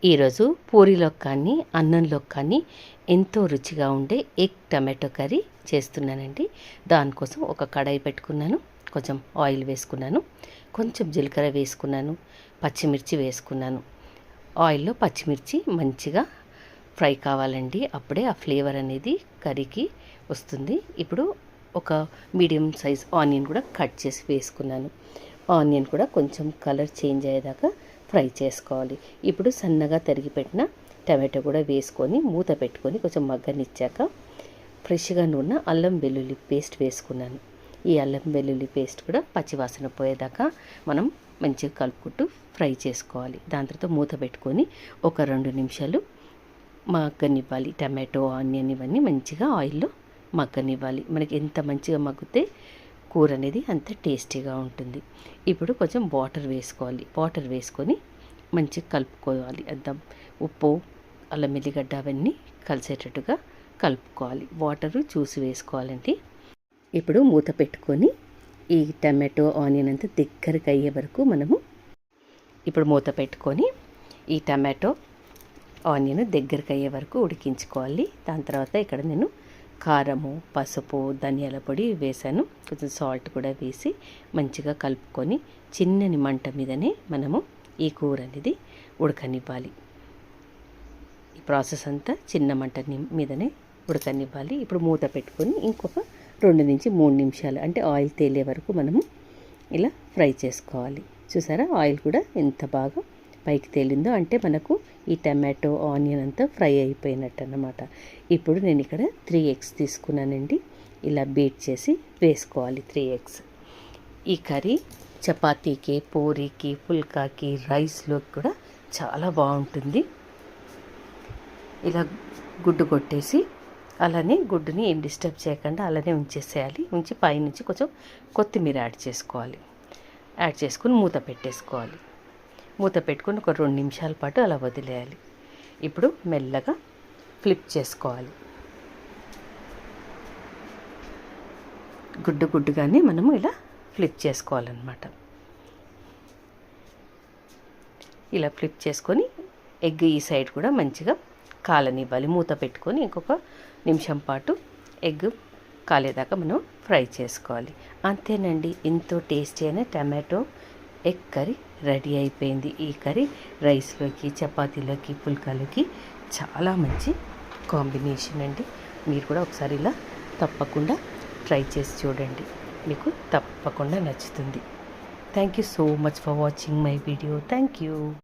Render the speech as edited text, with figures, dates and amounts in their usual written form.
ఈరోజు పూరీలోకి కానీ అన్నంలోకి కానీ ఎంతో రుచిగా ఉండే ఎగ్ టమాటో కర్రీ చేస్తున్నానండి. దానికోసం ఒక కడాయి పెట్టుకున్నాను, కొంచెం ఆయిల్ వేసుకున్నాను, కొంచెం జీలకర్ర వేసుకున్నాను, పచ్చిమిర్చి వేసుకున్నాను. ఆయిల్లో పచ్చిమిర్చి మంచిగా ఫ్రై కావాలండి, అప్పుడే ఆ ఫ్లేవర్ అనేది కర్రీకి వస్తుంది. ఇప్పుడు ఒక మీడియం సైజ్ ఆనియన్ కూడా కట్ చేసి వేసుకున్నాను. ఆనియన్ కూడా కొంచెం కలర్ చేంజ్ అయ్యేదాకా ఫ్రై చేసుకోవాలి. ఇప్పుడు సన్నగా తరిగి పెట్టిన టమాటో కూడా వేసుకొని మూత పెట్టుకొని కొంచెం మగ్గనిచ్చాక ఫ్రెష్గా నూనె అల్లం వెల్లుల్లి పేస్ట్ వేసుకున్నాను. ఈ అల్లం వెల్లుల్లి పేస్ట్ కూడా పచ్చివాసన పోయేదాకా మనం మంచిగా కలుపుకుంటూ ఫ్రై చేసుకోవాలి. దాని తర్వాత మూత పెట్టుకొని ఒక 2 నిమిషాలు మగ్గనివ్వాలి. టమాటో ఆనియన్ ఇవన్నీ మంచిగా ఆయిల్లో మగ్గనివ్వాలి. మనకి ఎంత మంచిగా మగ్గితే కూర అనేది అంత టేస్టీగా ఉంటుంది. ఇప్పుడు కొంచెం వాటర్ వేసుకోవాలి. వాటర్ వేసుకొని మంచిగా కలుపుకోవాలి. అంత ఉప్పు అల్లం వెల్లిగడ్డ అవన్నీ కలిసేటట్టుగా కలుపుకోవాలి. వాటరు చూసి వేసుకోవాలండి. ఇప్పుడు మూత పెట్టుకొని ఈ టమాటో ఆనియన్ అంతా దగ్గరికి అయ్యే వరకు మనము ఇప్పుడు మూత పెట్టుకొని ఈ టమాటో ఆనియన్ దగ్గరికి అయ్యే వరకు ఉడికించుకోవాలి. దాని తర్వాత ఇక్కడ నేను కారము, పసుపు, ధనియాల పొడి వేసాను. కొంచెం సాల్ట్ కూడా వేసి మంచిగా కలుపుకొని చిన్నని మంట మీదనే మనము ఈ కూర అనేది ఉడకనివ్వాలి. ఈ ప్రాసెస్ అంతా చిన్న మంట మీదనే ఉడకనివ్వాలి. ఇప్పుడు మూత పెట్టుకొని ఇంకొక 2 నుంచి 3 నిమిషాలు అంటే ఆయిల్ తేలే వరకు మనము ఇలా ఫ్రై చేసుకోవాలి. చూసారా, ఆయిల్ కూడా ఎంత బాగా పైకి తేలిందో, అంటే మనకు ఈ టమాటో ఆనియన్ అంతా ఫ్రై అయిపోయినట్టు అన్నమాట. ఇప్పుడు నేను ఇక్కడ 3 ఎగ్స్ తీసుకున్నానండి. ఇలా బీట్ చేసి వేసుకోవాలి 3 ఎగ్స్. ఈ కర్రీ చపాతీకి, పూరీకి, పుల్కాకి, రైస్లోకి కూడా చాలా బాగుంటుంది. ఇలా గుడ్డు కొట్టేసి అలానే గుడ్డుని ఏం డిస్టర్బ్ చేయకుండా అలానే ఉంచేసేయాలి. ఉంచి పైనుంచి కొంచెం కొత్తిమీర యాడ్ చేసుకోవాలి. యాడ్ చేసుకుని మూత పెట్టేసుకోవాలి. మూత పెట్టుకుని ఒక 2 నిమిషాల పాటు అలా వదిలేయాలి. ఇప్పుడు మెల్లగా ఫ్లిప్ చేసుకోవాలి. గుడ్డుగానే మనము ఇలా ఫ్లిప్ చేసుకోవాలన్నమాట. ఇలా ఫ్లిప్ చేసుకొని ఎగ్ ఈ సైడ్ కూడా మంచిగా కాలనివ్వాలి. మూత పెట్టుకొని ఇంకొక నిమిషం పాటు ఎగ్ కాలేదాకా మనం ఫ్రై చేసుకోవాలి. అంతేనండి, ఎంతో టేస్టీ అయిన టమాటో ఎగ్ కర్రీ రెడీ అయిపోయింది. ఈ కర్రీ రైస్లోకి, చపాతీలోకి, పుల్కాలకి చాలా మంచి కాంబినేషన్ అండి. మీరు కూడా ఒకసారి ఇలా తప్పకుండా ట్రై చేసి చూడండి, మీకు తప్పకుండా నచ్చుతుంది. Thank you so much for watching my video. Thank you.